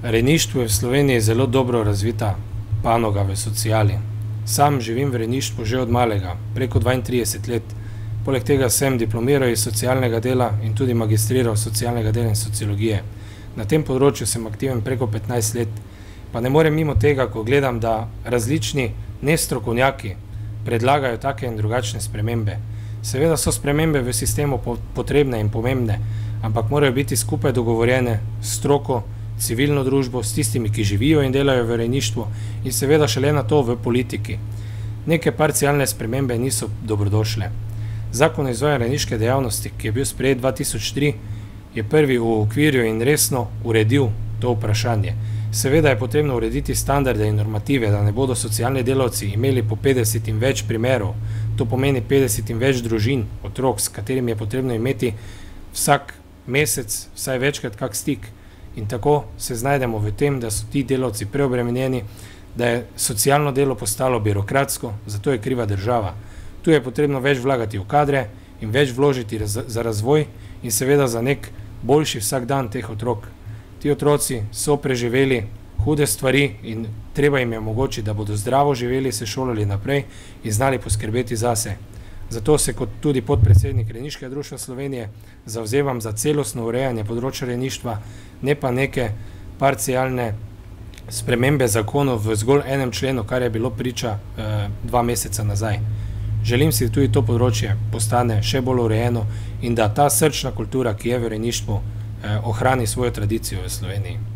Rejništvo je v Sloveniji zelo dobro razvita panoga v sociali. Sam živim v rejništvu že od malega, preko 32 let. Poleg tega sem diplomiral iz socialnega dela in tudi magistriral socialnega dela in sociologije. Na tem področju sem aktiven preko 15 let, pa ne morem mimo tega, ko gledam, da različni nestrokovnjaki predlagajo take in drugačne spremembe. Seveda so spremembe v sistemu potrebne in pomembne, ampak morajo biti skupaj dogovorjene s stroko, civilno družbo, s tistimi, ki živijo in delajo v rejništvu in seveda šele na to v politiki. Neke parcialne spremembe niso dobrodošle. Zakon o izvajanju rejniške dejavnosti, ki je bil sprejet 2003, je prvi v okvirju in resno uredil to vprašanje. Seveda je potrebno urediti standarde in normative, da ne bodo socialni delavci imeli po 50 in več primerov, to pomeni 50 in več družin, otrok, s katerimi je potrebno imeti vsak mesec vsaj večkrat kak stik. In tako se znajdemo v tem, da so ti delavci preobremenjeni, da je socialno delo postalo birokratsko, zato je kriva država. Tu je potrebno več vlagati v kadre in več vložiti za razvoj in seveda za nek boljši vsak dan teh otrok. Ti otroci so preživeli hude stvari in treba jim je omogočiti, da bodo zdravo živeli, se šolali naprej in znali poskrbeti zase. Zato se kot tudi podpredsednik Rejniškega društva Slovenije zavzemam za celostno urejanje področja rejništva, ne pa neke parcialne spremembe zakonov v zgolj enem členu, kar je bilo priča 2 meseca nazaj. Želim si, da tudi to področje postane še bolj urejeno in da ta srčna kultura, ki je v rejništvu, ohrani svojo tradicijo v Sloveniji.